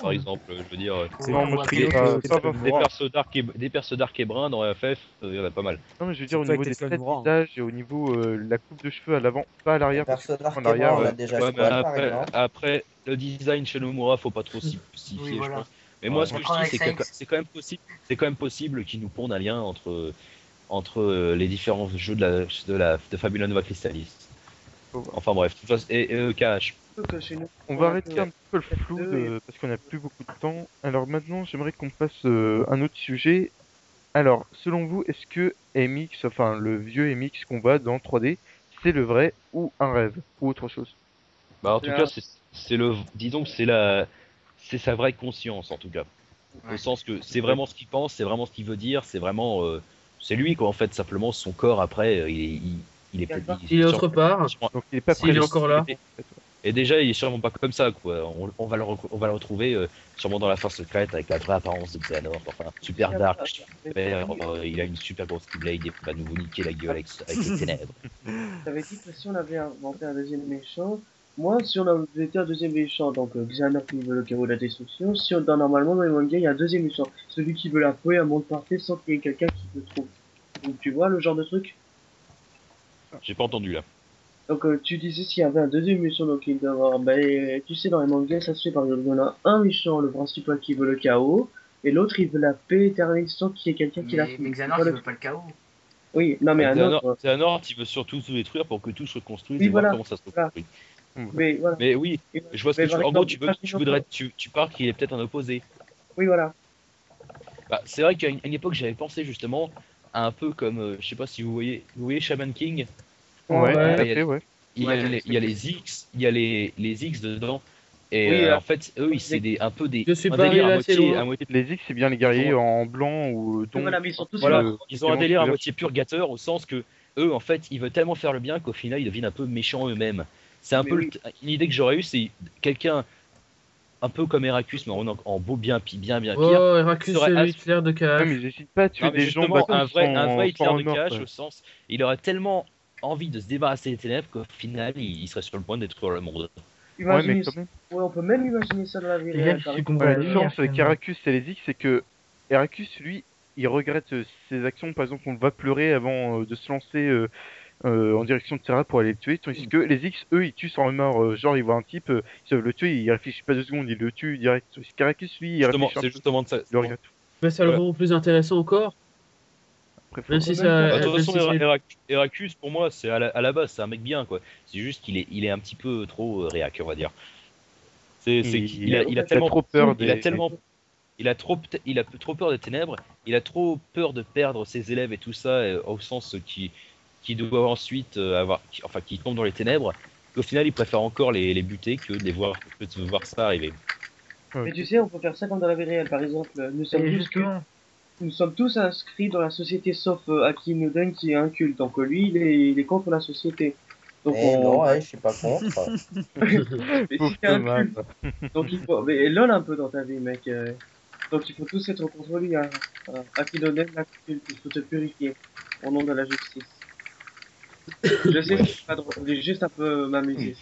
par exemple, je veux dire, Non, moi je dis pas des persos dark et brun dans FF, il y en a pas mal. Non, mais je veux dire, au Surtout avec niveau tes des traits de Slanmoura, hein. visage et au niveau la coupe de cheveux à l'avant, pas à Les l'arrière, parce que persos franchement, à d'arc et brun, l'arrière, on a déjà Ouais, mais Squall par exemple. après, le design chez Nomura, faut pas trop s'y Oui, fier, je voilà. pense. Mais moi, Ouais. ce On que va je prendre dis, avec Saints. c'est quand même possible qu'ils nous pondent un lien entre les différents jeux de Fabula Nova Crystallis. Faut voir. Enfin bref, de toute façon, et KH. Que chez nous, On on va a arrêter que un petit peu le flou parce qu'on n'a plus beaucoup de temps. Alors maintenant, j'aimerais qu'on passe un autre sujet. Alors, selon vous, est-ce que MX, enfin le vieux MX qu'on voit dans 3D, c'est le vrai ou un rêve ou autre chose? Bah, en tout là. cas, disons que c'est sa vraie conscience, en tout cas. Au Ouais. sens que c'est vraiment ce qu'il pense, c'est vraiment ce qu'il veut dire, c'est vraiment, c'est lui, quoi, en fait, simplement, son corps, après, il est peut-être, Il est autre part. Donc il est pas S'il est prêt. encore là. Et déjà, il est sûrement pas comme ça, quoi. On va on va le retrouver sûrement dans la fin secrète avec la vraie apparence de Xehanort. Enfin, super dark, super, il a une super grosse Keyblade et il va nous niquer la gueule avec les ténèbres. T'avais dit que si on avait inventé un deuxième méchant, moi, si on avait été un deuxième méchant, donc Xehanort qui veut le chaos de la destruction, si on, normalement dans les mangas, il y a un deuxième méchant, celui qui veut la peau et un monde parfait sans qu'il y ait quelqu'un qui le trouve. Donc tu vois le genre de truc. J'ai pas entendu là. Donc tu disais s'il y avait un deuxième méchant, donc il doit avoir, ben, tu sais dans les mangas ça se fait par exemple, il y en a un méchant, le principal qui veut le chaos, et l'autre il veut la paix éternelle sans qu'il y ait quelqu'un qui la Mais fait. Xehanort, il veut pas le chaos. Oui, non mais un autre. Xehanort, il veut surtout tout détruire pour que tout se reconstruise Oui, et voir voilà, comment ça se voilà. reconstruit. Mais voilà. Mais oui, je vois ce que Mais tu par En gros, exemple, tu parles qu'il est peut-être un opposé. Oui, voilà. Bah, c'est vrai qu'à une époque, j'avais pensé justement à un peu comme, je sais pas si vous voyez Shaman King. Ouais, tout à il y a- fait, ouais. Il y a les X, il y a les X dedans. Et Oui, en fait, eux, c'est un peu des. Je suis un pas délire arrivé assez loin. à moitié. Les X, c'est bien les guerriers en blanc ou Oui, donc. voilà, mais ils sont tous Voilà, morts. ils ont un délire à moitié purgateur au sens que eux, en fait, ils veulent tellement faire le bien qu'au final, ils deviennent un peu méchants eux-mêmes. C'est un Mais peu oui. une idée que j'aurais eue, c'est quelqu'un un peu comme Heracus, mais en beau bien pire. Oh, Heracus, serait c'est as- le Hitler de Ouais, mais KH. ils n'hésitent pas à tuer Non, mais des gens justement, bateaux qui un vrai sont Hitler de morts, cash quoi. au sens, il aurait tellement envie de se débarrasser des ténèbres qu'au final, il serait sur le point de détruire le monde. Ouais, mais Imaginez quand même. Ouais, on peut même imaginer ça dans la vie Les gars réelle. qui par succombent exemple. à Ouais, la la lumière, différence avec finalement. Heracus et les X, c'est que Heracus, lui, il regrette ses actions. Par exemple, on le voit pleurer avant de se lancer en direction de Terra pour aller le tuer. Tandis que les X, eux, ils tuent sans remords. Genre, ils voient un type, ils savent le tuer, ils réfléchissent pas 2 secondes, ils le tuent direct. Tandis qu'Heracus, lui, il Justement, réfléchit un c'est peu, justement de ça. il le regrette. Mais ça le Ouais. rend plus intéressant encore. Après, faut Même voir. si même Bah, de ça. toute Même façon, si c'est. Heracus, pour moi, c'est à la base, c'est un mec bien, quoi. C'est juste qu'il est un petit peu trop réac, on va dire. Il a tellement, trop peur il a des. tellement, il a trop peur des ténèbres. Il a trop peur de perdre ses élèves et tout ça, au sens qui doit ensuite enfin, qui tombe dans les ténèbres. Qu'au final, il préfère encore les buter que de voir ça arriver. Mais tu sais, on peut faire ça comme dans la vie réelle. Par exemple, Et justement, nous sommes tous inscrits dans la société sauf Akinuden qui est un culte. Donc lui, il est contre la société. Donc Eh non, ouais, je suis pas contre. Mais Pauvre si t'es un Thomas. culte, donc il faut. Mais lol un peu dans ta vie, mec. Donc il faut tous être contre lui. Hein. Akinuden, la culte, il faut te purifier au nom de la justice. Je sais, Ouais. c'est pas drôle. Je voulais juste un peu m'amuser.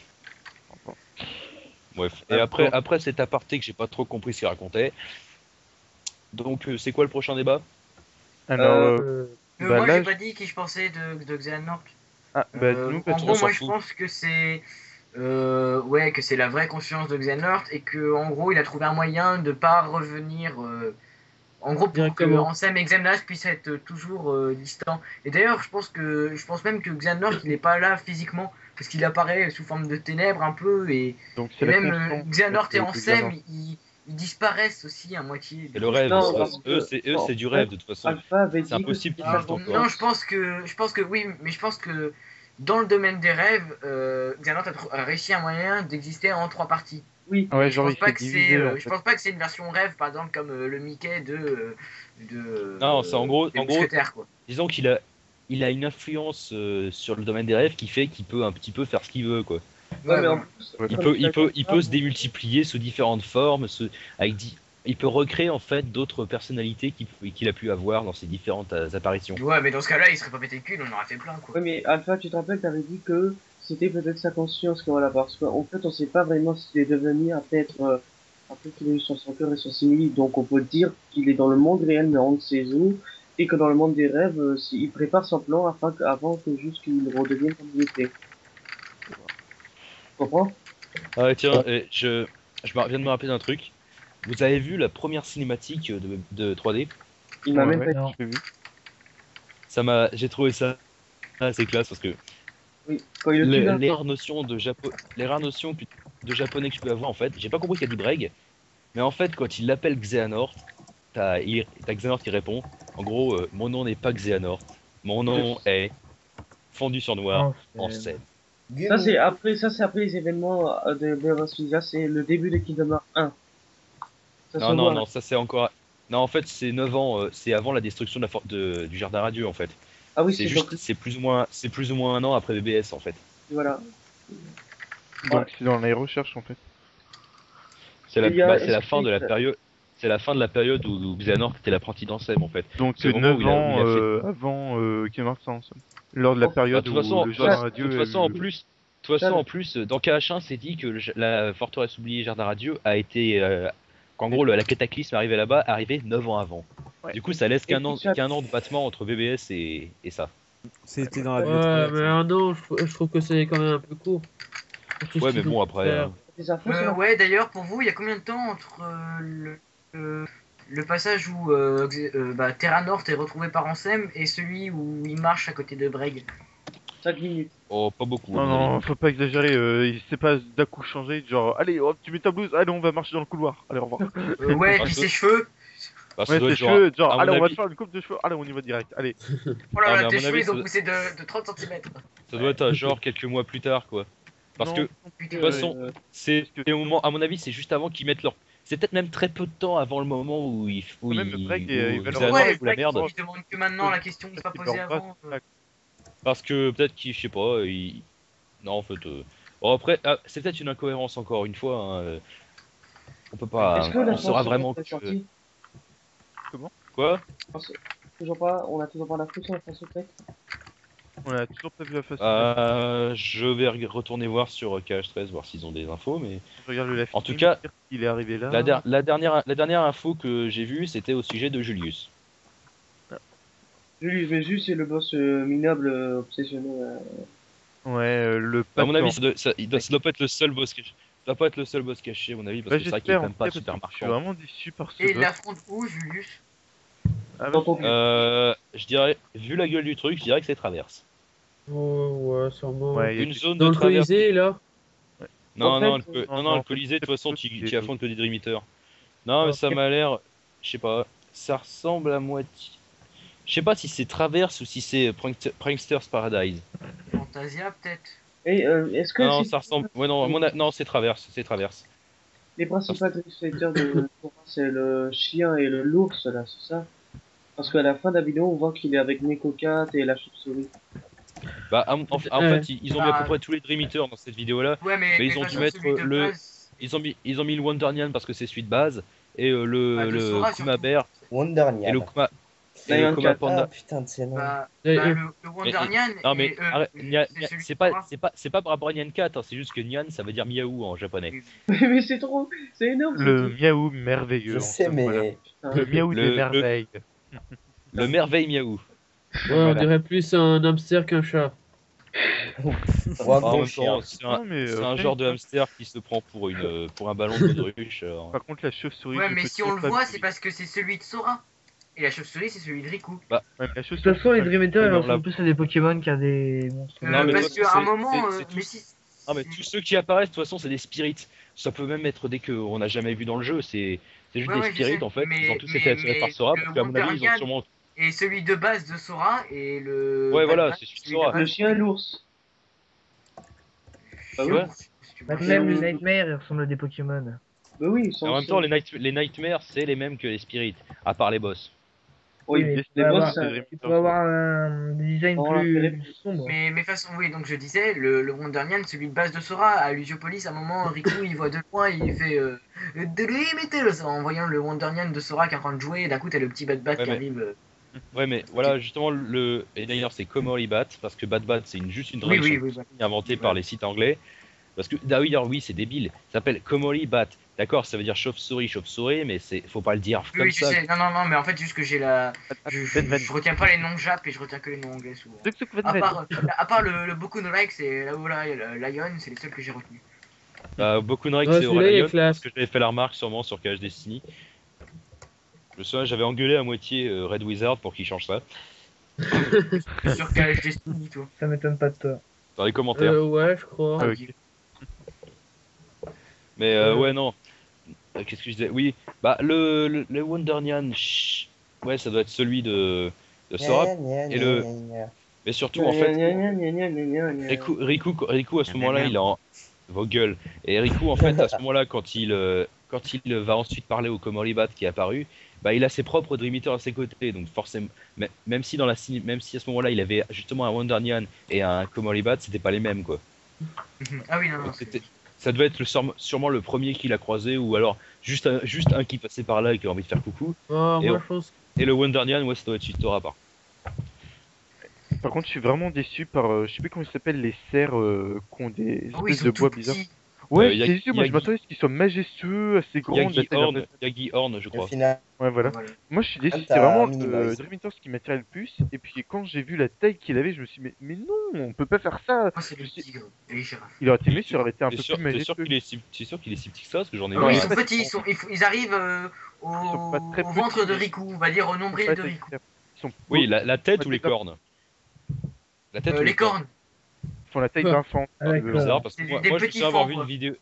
Bref. Et après cet aparté que j'ai pas trop compris ce qu'il racontait. Donc, c'est quoi le prochain débat? Alors, bah moi, là, j'ai pas dit qui je pensais de Xehanort. bah dis-nous, En Patrick. gros, s'en moi, je fout. pense que c'est ouais, que c'est la vraie conscience de Xehanort et que en gros, il a trouvé un moyen de pas revenir. En gros, pour que Directement. Ansem et Xemnas puissent être toujours distants. Et d'ailleurs, je pense même que Xehanort, il n'est pas là physiquement parce qu'il apparaît sous forme de ténèbres un peu Donc et c'est la même conscience Xehanort et de Ansem, Xehanort. ils disparaissent aussi à moitié. C'est le rêve. Non, c'est- parce que- c'est du rêve de toute façon. Alpha avait C'est dit que impossible c'était qu'il sa existe encore. Non, conscience. je pense que oui, mais je pense que dans le domaine des rêves, Xehanort a réussi un moyen d'exister en 3 parties. Oui. Ouais, Je genre pense il pas s'est que divisé en je fait. pense pas que c'est une version rêve, par exemple comme le Mickey Non, c'est des Mousquetaires, quoi. disons il a une influence sur le domaine des rêves qui fait qu'il peut un petit peu faire ce qu'il veut, quoi. Ouais, Ouais, mais en voilà. plus, Ouais. Il peut se démultiplier sous différentes formes, il peut recréer en fait d'autres personnalités qu'il a pu avoir dans ses différentes apparitions. Ouais, mais dans ce cas-là, il serait pas pété le cul, on aurait fait plein, quoi. Ouais, mais Alpha, tu te rappelles, t'avais dit que c'était peut-être sa conscience, que voilà, parce qu'en fait, on sait pas vraiment s'il est devenu peut-être Après qu'il ait eu son cœur et son simili, donc on peut dire qu'il est dans le monde réel, mais on ne sait où, et que dans le monde des rêves, il prépare son plan avant que juste qu'il redevienne comme il était. Tu comprends? Ah ouais, tiens, viens de me rappeler d'un truc. Vous avez vu la première cinématique de 3D? Il m'a Ouais, même ouais, pas Non. j'ai vu. J'ai trouvé ça assez classe parce que oui. Quand il le tue là, les rares notions les rares notions de japonais que je peux avoir en fait, j'ai pas compris qu'il y a dit Breg, mais en fait quand il l'appelle Xehanort, t'as Xehanort qui répond, en gros, mon nom n'est pas Xehanort, mon nom est fondu sur noir Non, en scène. ça c'est après les événements de Beerwasfiza, c'est le début de Kingdom Hearts 1. Ça se Non, non, voit. non, ça c'est encore. Non, en fait, c'est 9 ans, c'est avant la destruction du jardin radieux en fait. Ah oui, C'est c'est juste, donc, c'est plus ou moins un an après BBS en fait. voilà. Donc c'est dans les recherches en fait. C'est la, Il y a- bah, c'est la fin de la période. C'est la fin de la période où Xehanort était l'apprenti d'Ansem en fait. Donc C'est le moment 9 où il a ans fait. avant Kingdom Hearts 1, en somme. Lors de la Bah, de période toute où façon, le de jardin toute radieux façon, en plus, de toute façon, en plus, dans KH1, c'est dit que la forteresse oubliée Jardin Radieux a été, qu'en gros, la cataclysme arrivait là-bas, arrivait 9 ans avant. Ouais. Du coup, ça laisse Et qu'un an de battement entre BBS et ça. C'était dans la Ouais, biotraverse. mais un an, je trouve que c'est quand même un peu court. Pour tout ce Ouais, mais qu'ils bon, ont après. pu faire. des infos sur la- Ouais, d'ailleurs, pour vous, il y a combien de temps entre le passage où Terra Nord est retrouvé par Ansem et celui où il marche à côté de Breg? 5 minutes. Oh, pas beaucoup. à Non, mon avis. non, faut pas exagérer, il s'est pas d'un coup changé, genre, allez, hop, tu mets ta blouse, allez, on va marcher dans le couloir, allez, au revoir. Ouais, Ah, puis ça- ses cheveux. Bah, ça Ouais, doit tes être cheveux, genre, à mon allez, on va te avis, faire une coupe de cheveux, allez, on y va direct, allez. Oh Ah, là mais là, à tes mon cheveux, avis, ils ont ça- poussé de 30 cm. ça doit être à genre quelques mois plus tard, quoi. Parce Non, que, non, Putain. de toute façon, c'est parce que- au moment, à mon avis, c'est juste avant qu'ils mettent leur. C'est peut-être même très peu de temps avant le moment où Quand même, Breg, il va leur- Xehanort Ouais, fout la Breg, merde. je demande que maintenant, la question n'est pas Parce qu'il posée leur passe, avant. tac. Parce que peut-être qu'il, je sais pas, non, en fait. Bon, après, c'est peut-être une incohérence encore une fois. Hein, on peut pas. Est-ce que la On saura chanson vraiment est que. sortie? Quoi? Toujours pas, on a toujours pas la sur la fin secrète. On a toujours pas vu la face. Je vais retourner voir sur KH13, voir s'ils ont des infos, mais Je regarde le live en tout stream, cas, il est arrivé là. la dernière info que j'ai vue, c'était au sujet de Julius. Julius Vésus, c'est le boss minable obsessionné. Ouais, le À mon avis, patient. ça doit pas être le seul boss caché. Ça doit pas être le seul boss caché, à mon avis, parce Bah, que c'est vrai qu'il est j'espère, quand en même tout pas cas, parce super que je suis marquant. vraiment déçu par ce Et il boss. l'affronte où, Julius? Ah, Dans bah, ton Je dirais, vu la gueule du truc, je dirais que c'est traverse. Ouais, sûrement. ouais, il y a Une des- zone Dans de le traverse. Colisée, là. Non, En non, fait, non, le Colisée, de toute façon, c'est- tu affrontes que des Dream Eaters. Non, mais ça m'a l'air, je sais pas, ça ressemble à moitié. Je sais pas si c'est Traverse ou si c'est Prankster's Paradise. Fantasia, peut-être. Et est-ce que Non, si ça ressemble. Ouais, non, non, c'est Traverse, c'est Traverse. les principaux distributeurs de Torah, c'est le chien et l'ours là, c'est ça? Parce qu'à la fin de la vidéo, on voit qu'il est avec Neko Cat et la chauve-souris. Bah, en fait, ils ont mis à peu près tous les Dream Eaters dans cette vidéo-là. Ouais, mais Mais de ils ont toute dû façon, mettre celui de le- base, Ils ont mis le Wondernian parce que c'est celui de base et Bah, de le Sora, Kuma surtout. Bear et Wondernian. le Kuma et Lion le Kuma Cat. Ah Panda. putain de ces noms. Et- et- le Wondernian, Non mais arrête, c'est celui c'est de pas Sora. par rapport à Nyan Cat, hein, c'est juste que Nyan ça veut dire miaou en japonais. Mais c'est trop, c'est énorme. Le ce truc. miaou merveilleux. Je en sais, somme, voilà. mais Le miaou Le- des le- merveilles. Le merveille miaou. Ouais, on dirait plus un hamster qu'un chat. ou un En gros même chien. temps, c'est un, Non, mais, c'est un ok. genre de hamster qui se prend pour un ballon de baudruche. Par contre, la chauve-souris. Ouais, je mais peux si on toujours le pas voit, me- c'est parce que c'est celui de Sora. Et la chauve-souris, c'est celui de Riku. Ouais, la De toute chauve-souris, façon, les c'est Dream Eaters, Ouais, ils mais on ressemblent plus à des Pokémon qu'à des monstres. Non, mais Parce de toute qu'à façon, un moment, c'est tous- mais si. Ah mais tous ceux qui apparaissent de toute façon c'est des spirits. Ça peut même être des qu'on n'a jamais vu dans le jeu, c'est juste Ouais, des ouais, je spirits sais, en fait. Ils ont tous mais- été attirés par Sora le parce qu'à mon avis ils ont Wondernian- sûrement. Et celui de base de Sora et le. Ouais, voilà, Batman, c'est celui de celui Sora. base, Le chien et l'ours. Ah oui. Ouais. Bah, Ouais. même les Nightmares, ils ressemblent à des Pokémon. Bah oui, ils Et sont. en même temps les Nightmares c'est les mêmes que les spirits, à part les boss. Oui, mais les tu peux boss, avoir- ça. tu peux avoir un design Voilà, plus mais- sombre. Mais façon, oui, donc je disais, le Wondernian, celui de base de Sora, à Lusiopolis, à un moment, Riku, il voit de loin, il fait Dream Eaters en voyant le Wondernian de Sora qui est en train de jouer, et d'un coup, t'as le petit Bat-Bat Ouais, qui mais- arrive. Ouais mais voilà justement et d'ailleurs c'est Komori Bat parce que Bat c'est juste une Oui, traduction oui, oui. inventée par les sites anglais. Parce que d'ailleurs oui c'est débile, ça s'appelle Komori Bat. d'accord, ça veut dire chauve-souris, mais faut pas le dire Oui, comme oui, je ça. sais. Non, mais en fait, juste que j'ai la. Ben. Je retiens pas les noms jap et je retiens que les noms anglais souvent. À part le Boku no Like, c'est là où là, le Lion, c'est les seuls que j'ai retenus. Boku no Hero, Ouais, c'est celui-là, il est Aurelion, parce classe. que j'avais fait la remarque sûrement sur KH Destiny. Je me souviens, j'avais engueulé à moitié Red Wizard pour qu'il change ça. Sur KH Destiny, toi. Ça m'étonne pas de toi. Dans les commentaires. Ouais, je crois. Ah, ok. Mais Euh. ouais, non. Qu'est-ce que je disais? Oui, bah le Wonder Nyan, ouais, ça doit être celui de Sora. Et le... Mais surtout, en fait, Riku à ce moment-là, il est en vos gueules. Et Riku, en fait, à ce moment-là, quand il va ensuite parler au Komoribat qui est apparu, bah, il a ses propres Dream Eater à ses côtés. Donc forcément, même si même si à ce moment-là, il avait justement un Wonder Nyan et un Komoribat, c'était pas les mêmes, quoi. Ah oui, non. Donc, ça devait être sûrement le premier qu'il a croisé, ou alors juste un qui passait par là et qui a envie de faire coucou. Ah, Et, moi, je pense. et le Wonder Nyan, ouais, ça doit être Sora par. Par contre, je suis vraiment déçu par, je sais plus comment ils s'appellent, les cerfs qui ont des Ah oui, ils espèces sont de tout bois bizarres. petits. Ouais, Yagi- c'est sûr, moi je Yagi- m'attendais à ce qu'ils soient majestueux, assez grands. Yagi Horn, je Au crois. final, Ouais, voilà. Voilà. Moi je suis déçu, c'est t'as vraiment Minimoys. Dream Eater ce qui m'attirait le plus. Et puis quand j'ai vu la taille qu'il avait, je me suis dit, mais non, on peut pas faire ça. Moi, c'est le tigre et les girafes. Il aurait été mieux s'il aurait été un T'es peu sûr, plus t'es sûr majestueux. qu'il est si petit que ça, parce que j'en ai Ah vu oui, un. ils sont petits, ils arrivent Ils sont pas très au ventre petits, de mais Riku, on va dire au Ils sont nombril pas de Riku. Ils sont Oui, la tête Ouais, ou les d'accord. cornes? La tête ou Les cornes, Ils font la taille d'un fan. Ah, C'est d'accord. bizarre, parce que C'est moi, des moi je me petits souviens avoir fans, vu une quoi. vidéo.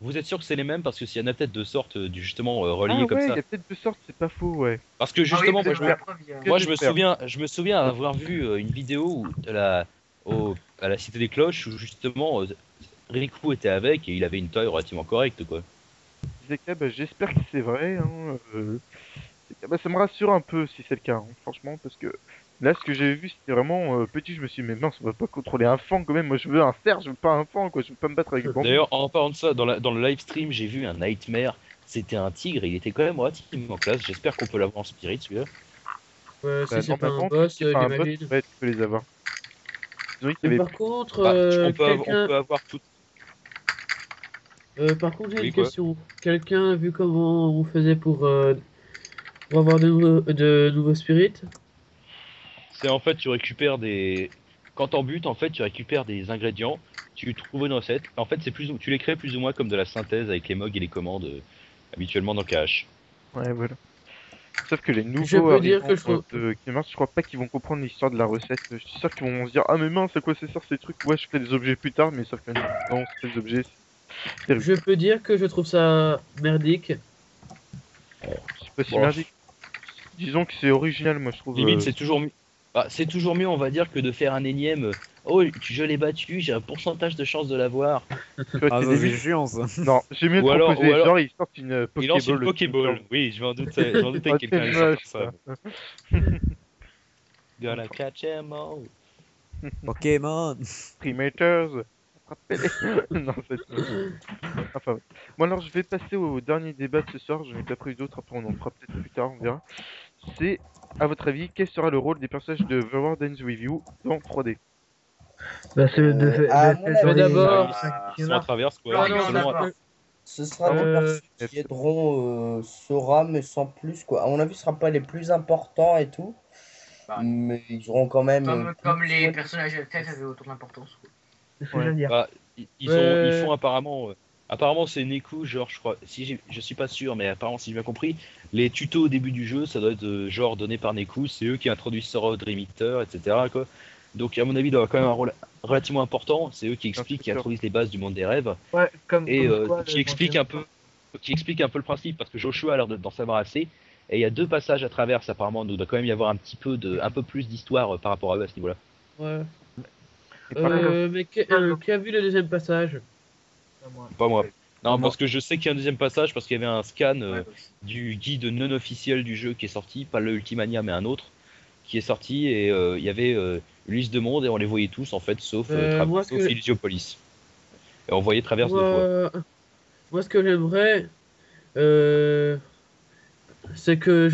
Vous êtes sûr que c'est les mêmes? Parce que s'il y en a peut-être de sortes du justement Ah reliées comme ouais, il ça. y a peut-être deux sortes, c'est pas faux, ouais. Parce que Ah oui, justement, parce que la preuve, il y a- Que j'espère. je me souviens avoir vu une vidéo à la Cité des Cloches où justement Riku était avec et il avait une taille relativement correcte, quoi. Zeka, bah, j'espère que c'est vrai. Hein, bah, ça me rassure un peu si c'est le cas, hein, franchement, parce que là, ce que j'ai vu, c'était vraiment petit. Je me suis dit, mais mince, on va pas contrôler un fan quand même. Moi, je veux un cerf, je veux pas un fan, quoi. Je veux pas me battre avec Bambi. D'ailleurs, en parlant de ça, dans le live stream, j'ai vu un Nightmare. C'était un tigre, il était quand même relativement classe. J'espère qu'on peut l'avoir en spirit, celui-là. Ouais, Bah, si c'est pas un normalement, boss, si c'est pas un boss, j'imagine. ouais, tu peux les avoir. Ils ont dit qu'il y Mais avait par contre, Bah, on peut quelqu'un. avoir tout. Par contre, j'ai Oui, une quoi. question. Quelqu'un a vu comment on faisait pour avoir de nouveaux spirits? C'est en fait, tu récupères des. Quand t'en butes, en fait, tu récupères des ingrédients, tu trouves une recette. En fait, tu les crées plus ou moins comme de la synthèse avec les mogs et les commandes habituellement dans KH. Ouais, voilà. Sauf que les Je nouveaux peux dire arrivants que je trouve. de Kingdom Hearts, je crois pas qu'ils vont comprendre l'histoire de la recette. Je suis sûr qu'ils vont se dire, ah mais mince, à quoi ça sert ces trucs? Ouais, je ferai des objets plus tard, mais sauf que non, c'est des objets. C'est Je peux dire que je trouve ça merdique. pas si Bon. merdique. Disons que c'est original, moi je trouve. Limite, c'est toujours mieux, on va dire, que de faire un énième. Oh, je l'ai battu, j'ai un pourcentage de chance de l'avoir. Tu vois, Ah, c'est ça, des c'est buts. chiant, ça. Non, j'ai mieux Ou alors- proposé. ou alors- Genre, ils sortent une Il lance une Pokéball. Pokéball. Oui, je m'en doutais que Ah, quelqu'un allait c'est sortir moche, ça. ça. Gonna catch 'em all. Pokémon. Primators. Attrapez-les. Non, c'est enfin, ouais. Bon, alors je vais passer au dernier débat de ce soir. J'en ai pas pris d'autres, après on en fera peut-être plus tard, on verra. C'est, à votre avis, quel sera le rôle des personnages de The World Ends With You dans 3D? Bah, c'est le à de mon fait dans avis, les d'abord, cinq Ils Kingdom sont à Hearts. travers, Ah quoi. non, Selon- d'accord. Ce sera des Euh, personnes qui aideront Sora, mais sans plus, quoi. À mon avis, ce sera pas les plus importants et tout, Bah, mais ils auront quand même. Comme plus les soin. personnages FF avaient autant d'importance. Quoi. C'est ce que je viens de dire. Bah, ils Ouais. font apparemment. Apparemment, c'est Neku, genre, je crois. Je suis pas sûr, mais apparemment, si j'ai bien compris, les tutos au début du jeu, ça doit être genre donné par Neku. C'est eux qui introduisent Sora au Dream Eater, etc. Quoi. Donc, à mon avis, il doit avoir quand même un rôle relativement important. C'est eux qui expliquent, qui sûr. introduisent les bases du monde des rêves Ouais, comme et quoi, qui expliquent un peu le principe, parce que Joshua a l'air d'en savoir assez. Et il y a 2 passages à travers, apparemment, donc il doit quand même y avoir un peu plus d'histoire par rapport à eux à ce niveau-là. Ouais. Et par contre, Mais qui a vu le deuxième passage? Pas moi. Non, Comment- parce que je sais qu'il y a un deuxième passage, parce qu'il y avait un scan Ouais, du guide non officiel du jeu qui est sorti, pas le Ultimania, mais un autre, qui est sorti, et il y avait une liste de monde, et on les voyait tous, en fait, sauf Moi, sauf Illusiopolis. Et on voyait Traverse 2 fois. Moi, ce que j'aimerais, c'est que